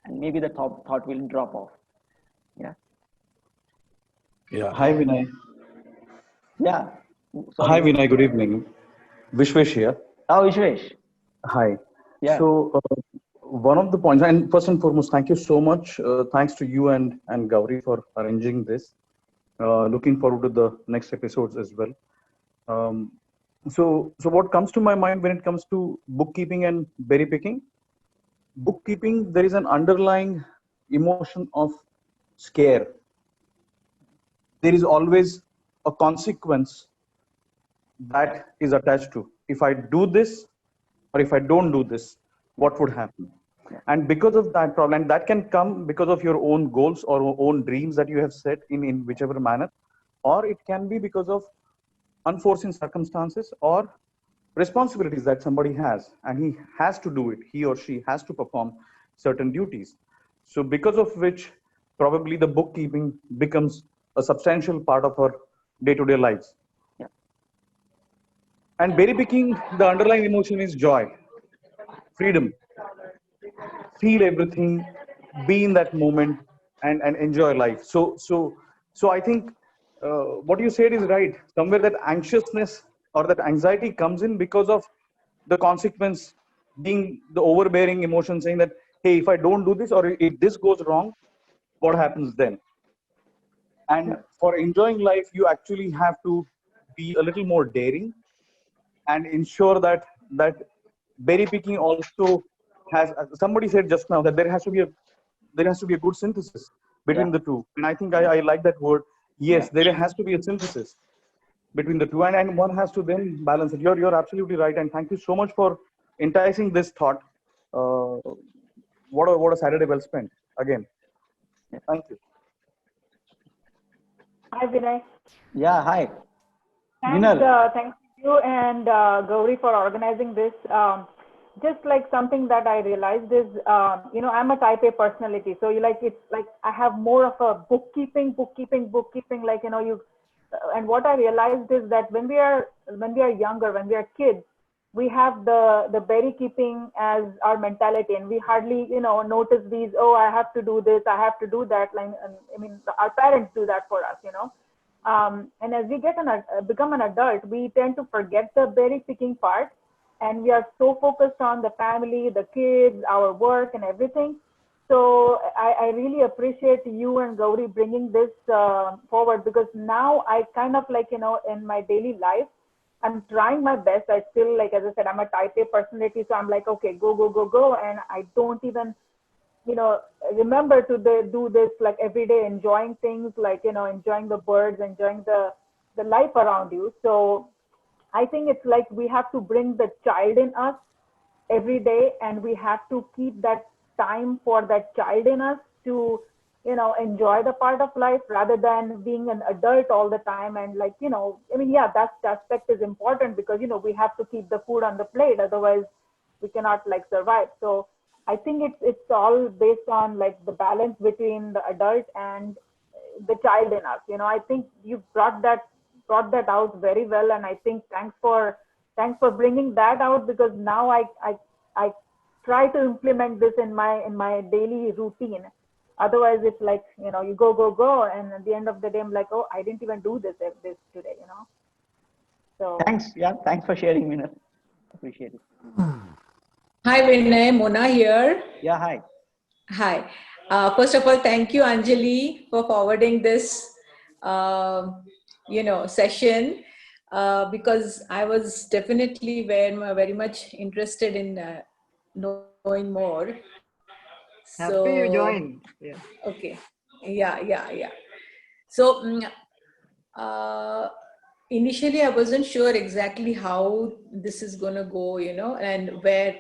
and maybe the thought will drop off. Yeah. Yeah. Hi Vinay. Yeah. Hi Sorry. Vinay. Good evening. Vishwesh here. Oh, Vishwesh. Hi. Yeah. So one of the points, and first and foremost, thank you so much. Thanks to you and Gauri for arranging this. Looking forward to the next episodes as well. So what comes to my mind when it comes to bookkeeping and berry picking? Bookkeeping, there is an underlying emotion of scare. There is always a consequence that is attached to. If I do this or if I don't do this, what would happen? And because of that problem, and that can come because of your own goals or own dreams that you have set in whichever manner, or it can be because of unforeseen circumstances or responsibilities that somebody has, and he has to do it, he or she has to perform certain duties. So because of which probably the bookkeeping becomes a substantial part of our day-to-day lives. Yeah. And berry picking, the underlying emotion is joy, freedom, feel everything, be in that moment, and enjoy life. So I think what you said is right. Somewhere that anxiousness or that anxiety comes in because of the consequence being the overbearing emotion, saying that, hey, if I don't do this or if this goes wrong, what happens then? And for enjoying life, you actually have to be a little more daring and ensure that berry picking also has, somebody said just now that there has to be a good synthesis between Yeah. the two, and I think I like that word, Yes, there has to be a synthesis between the two, and one has to then balance it. You're absolutely right, and thank you so much for enticing this thought. What a Saturday well spent again. Thank you. Hi, Vinay. Yeah, hi. Thanks, Minal. thanks to you and Gauri for organizing this. Just like something that I realized is, I'm a type A personality. So it's like I have more of a bookkeeping. Like, and what I realized is that when we are younger, when we are kids, we have the berry keeping as our mentality, and we hardly, notice these. Oh, I have to do this. I have to do that. Like, I mean, our parents do that for us, and as we become an adult, we tend to forget the berry picking part, and we are so focused on the family, the kids, our work, and everything. So I really appreciate you and Gauri bringing this forward, because now I kind of like, in my daily life, I'm trying my best. I still, like, as I said, I'm a type A personality. So I'm like, okay, go. And I don't even, remember to do this like every day, enjoying things like, enjoying the birds, enjoying the life around you. So I think it's like we have to bring the child in us every day, and we have to keep that time for that child in us to, enjoy the part of life, rather than being an adult all the time. And like, I mean, yeah, that aspect is important, because, we have to keep the food on the plate, otherwise we cannot like survive. So I think it's all based on like the balance between the adult and the child in us. I think you brought that out very well, and I think thanks for bringing that out, because now I try to implement this in my daily routine. Otherwise, it's like, you go, and at the end of the day, I'm like, oh, I didn't even do this today. So Thanks. Yeah, thanks for sharing, Minal. Appreciate it. Hi, Vinay. Mona here. Yeah, hi. Hi. First of all, thank you, Anjali, for forwarding this, session, because I was definitely very much interested in knowing more. Happy you So, joined. Yeah. okay. Yeah. So, uh, initially I wasn't sure exactly how this is going to go, and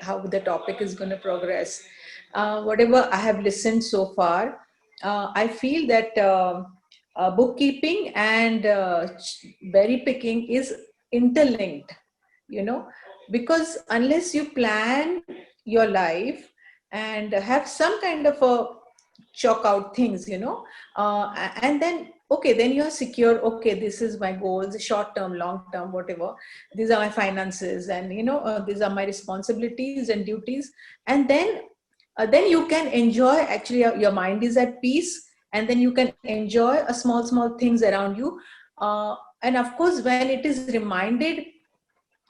how the topic is going to progress. Whatever I have listened so far, I feel that bookkeeping and berry picking is interlinked, because unless you plan your life and have some kind of a chalk out things, and then okay, then you're secure. Okay, this is my goals, short term, long term, whatever. These are my finances, and these are my responsibilities and duties. And then you can enjoy. Actually, your mind is at peace, and then you can enjoy a small things around you. And of course, when it is reminded,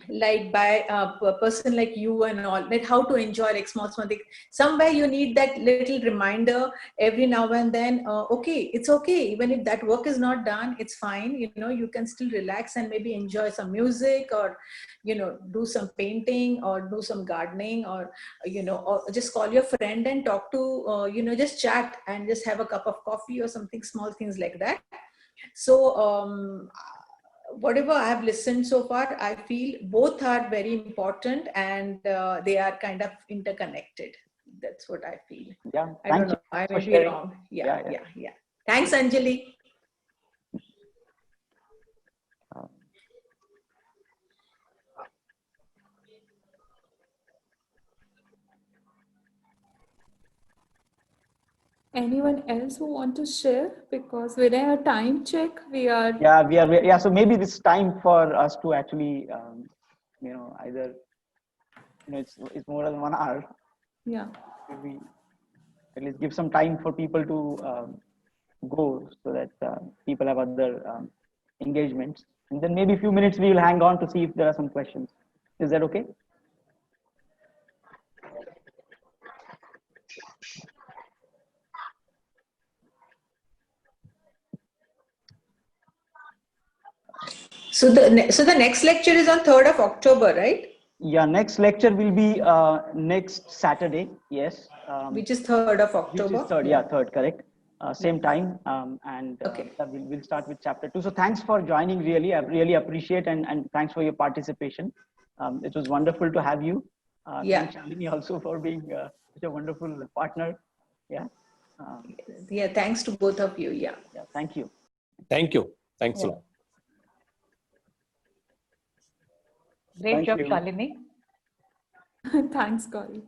like by a person like you and all, like how to enjoy like small things, somewhere you need that little reminder every now and then. Okay, it's okay, even if that work is not done, it's fine. You can still relax and maybe enjoy some music, or do some painting, or do some gardening, or or just call your friend and talk to just chat and just have a cup of coffee or something, small things like that. So whatever I have listened so far, I feel both are very important, and they are kind of interconnected. That's what I feel. Yeah, I don't thank know. you I for may be sharing. wrong. Yeah. Yeah. Thanks, Anjali. Anyone else who want to share? Because we're at a time check. We are. Yeah. So maybe this time for us to actually, either, it's more than 1 hour. Yeah. We at least give some time for people to go, so that people have other engagements, and then maybe a few minutes we will hang on to see if there are some questions. Is that okay? So the next lecture is on 3rd of October, right? Yeah, next lecture will be next Saturday. Yes. Which is 3rd of Which is October. 3rd. Yeah, 3rd, correct. same time, and Okay. we'll start with chapter 2. So thanks for joining. Really, I really appreciate, and thanks for your participation. It was wonderful to have you. Yeah. Thanks, Shalini, also for being such a wonderful partner. Yeah. Yeah. Thanks to both of you. Yeah. Yeah. Thank you. Thank you. Thanks a lot. Great Thank job, you. Shalini. Thanks, Gauri.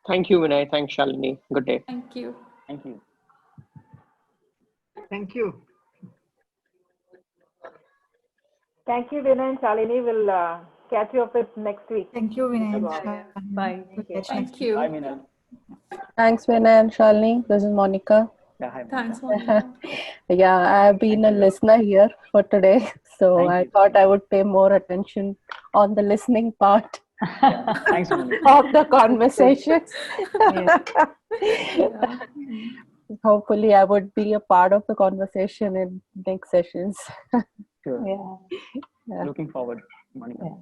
Thank you, Vinay. Thanks, Shalini. Good day. Thank you. Thank you. Thank you. Thank you, Vinay and Shalini. We'll catch you up with next week. Thank you, Vinay. Bye. Thank you. Bye, Minal. Thanks, Vinay and Shalini. This is Monica. Yeah, hi, Thanks, Monica. Monica. Yeah, I've been a listener here for today, so Thank I you. thought I would pay more attention on the listening part Thanks, Monica. of the conversations. Yeah. Hopefully, I would be a part of the conversation in next sessions. Sure. Yeah. Looking forward, Monica. Yeah.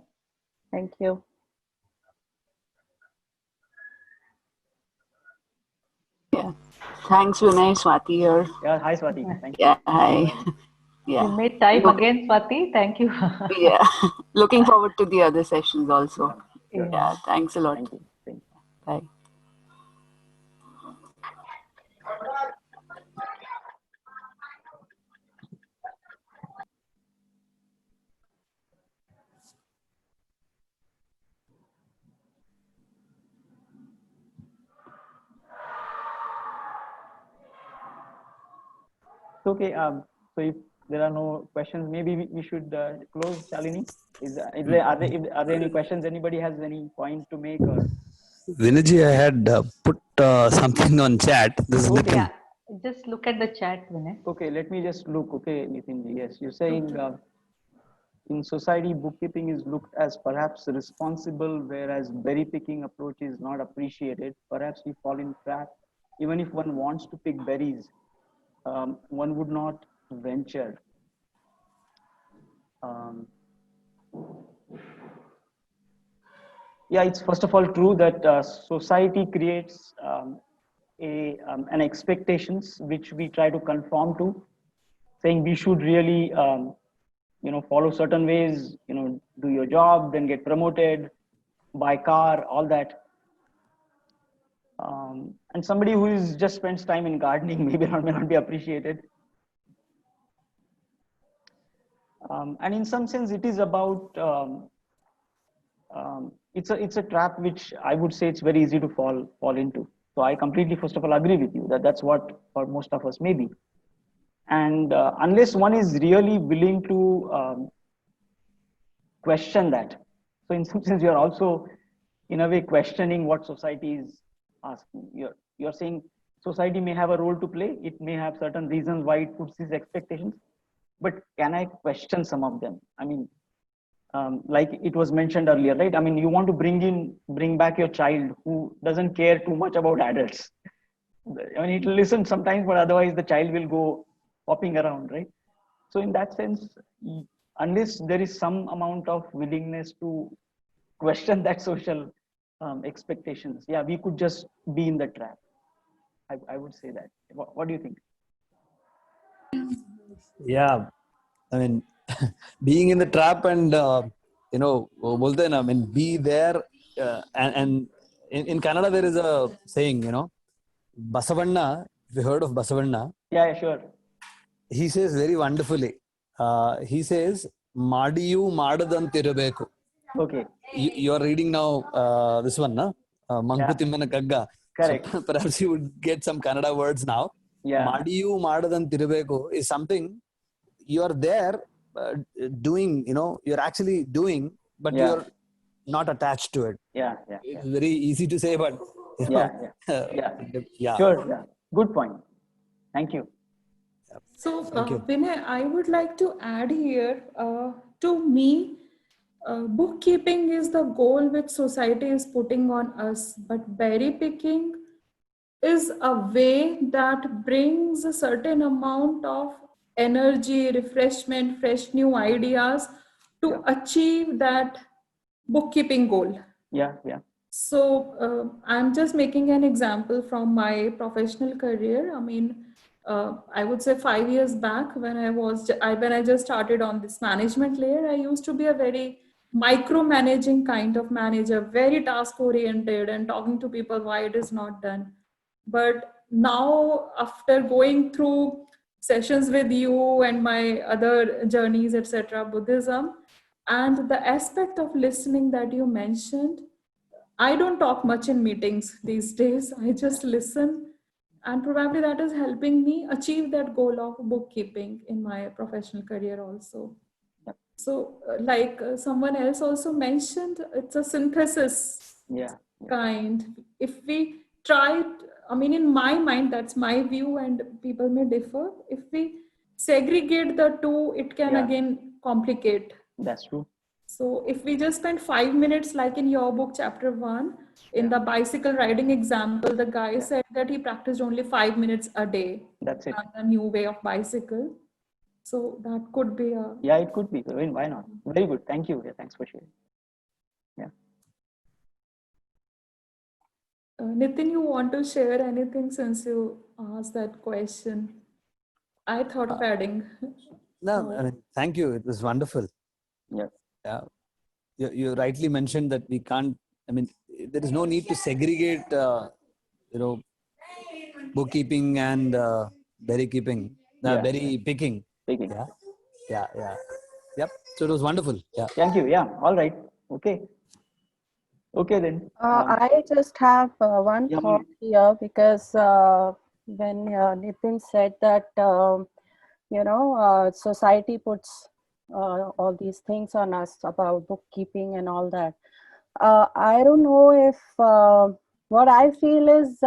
Thank you. Yeah. Thanks, Vinay. Swati here. Yeah, hi, Swati. Thank you. Yeah, hi. You Yeah. made time again, Swati. Thank you. Yeah. Looking forward to the other sessions also. Sure. Yeah. Thanks a lot. Thank you. Thank you. Bye. Okay. So if there are no questions, maybe we should close, Shalini. Are there any questions? Anybody has any point to make? Or Vinayji, I had put something on chat. This is Nitin. Yeah. Just look at the chat, Vinay. okay, let me just look. Okay, Nitin. Yes, you're saying in society, bookkeeping is looked as perhaps responsible, whereas berry picking approach is not appreciated. Perhaps we fall in trap. Even if one wants to pick berries, one would not venture. Yeah, it's first of all true that society creates an expectations which we try to conform to, saying we should really follow certain ways, do your job, then get promoted, buy car, all that. And somebody who is just spends time in gardening maybe may not be appreciated. And in some sense, it is about it's a trap which I would say it's very easy to fall into. So I completely, first of all, agree with you that that's what for most of us may be. And unless one is really willing to question that, so in some sense you're also in a way questioning what society is asking. You're saying society may have a role to play, it may have certain reasons why it puts these expectations, but can I question some of them? I mean, like it was mentioned earlier, right? I mean, you want to bring back your child who doesn't care too much about adults. I mean, it'll listen sometimes, but otherwise the child will go hopping around, right? So in that sense, unless there is some amount of willingness to question that social expectations, yeah, we could just be in the trap. I would say that. What do you think? Yeah, I mean, being in the trap and bolte na, I mean, be there. And in Canada there is a saying, Basavanna. Have you heard of Basavanna? Yeah, sure. He says very wonderfully. He says, "Madiyu madadantirubeku." Okay. You are reading now this one, na? Mankutimana Kagga. Correct. So perhaps you would get some Kannada words now. Yeah. Madiyu madadantirubeku is something you are there doing, you're actually doing, but Yeah. you're not attached to it. Yeah. It's very easy to say, but Yeah. Sure. Yeah. Good point. Thank you. So, Thank you. Vinay, I would like to add here, to me, bookkeeping is the goal which society is putting on us, but berry picking is a way that brings a certain amount of energy, refreshment, fresh new ideas to achieve that bookkeeping goal. Yeah. So I'm just making an example from my professional career. I mean, I would say 5 years back when I just started on this management layer, I used to be a very micromanaging kind of manager, very task oriented and talking to people why it is not done. But now, after going through sessions with you and my other journeys, etc., Buddhism, and the aspect of listening that you mentioned, I don't talk much in meetings these days. I just listen. And probably that is helping me achieve that goal of bookkeeping in my professional career also. So, someone else also mentioned, it's a synthesis kind. If we try, I mean, in my mind, that's my view, and people may differ. If we segregate the two, it can again complicate. That's true. So if we just spend 5 minutes, like in your book, chapter 1, in the bicycle riding example, the guy said that he practiced only 5 minutes a day. That's it. A new way of bicycle. So that could be a... Yeah, it could be. I mean, why not? Very good. Thank you. Yeah, thanks for sharing. Yeah. Nitin, you want to share anything since you asked that question? I thought of adding. No, I mean, thank you. It was wonderful. Yeah. Yeah. You rightly mentioned that we can't, I mean, there is no need to segregate, bookkeeping and berry keeping, berry picking. Picking. Yeah. Yep. So it was wonderful. Yeah. Thank you. Yeah. All right. Okay. Okay then. I just have one thought here, because when Nitin said that, society puts all these things on us about bookkeeping and all that. I don't know if what I feel is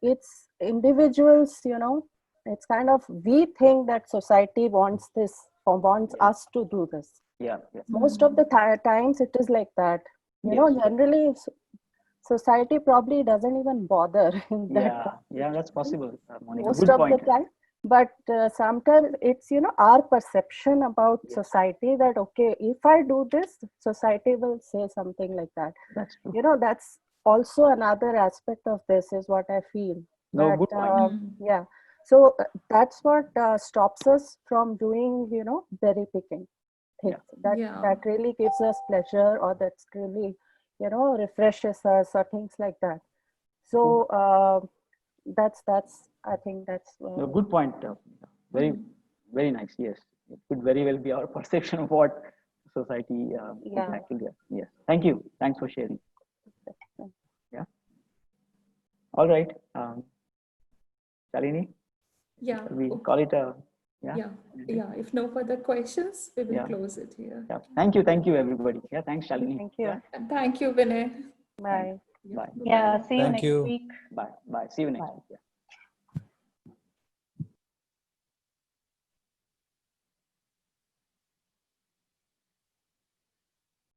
it's individuals, it's kind of, we think that society wants this or wants us to do this. Yeah. Most of the times it is like that. Generally society probably doesn't even bother in that. Yeah, that's possible, Monica. Most Good of point. the time. But sometimes it's, our perception about society that, okay, if I do this, society will say something like that. That's true. That's also another aspect of this, is what I feel. No, That, good point. yeah. So that's what stops us from doing, berry picking things. That really gives us pleasure, or that's really, refreshes us, or things like that. So that's I think that's no, good point. Very nice. Yes, it could very well be our perception of what society is actually. Yes. Thank you. Thanks for sharing. Yeah. All right. Shalini. Yeah. We call it a. Yeah. If no further questions, we will close it here. Yeah. Thank you, everybody. Yeah. Thanks, Shalini. Thank you. Yeah. And thank you, Vinay. Bye. Bye. Yeah, see you Thank next you. week. Bye. See you next week. Yeah.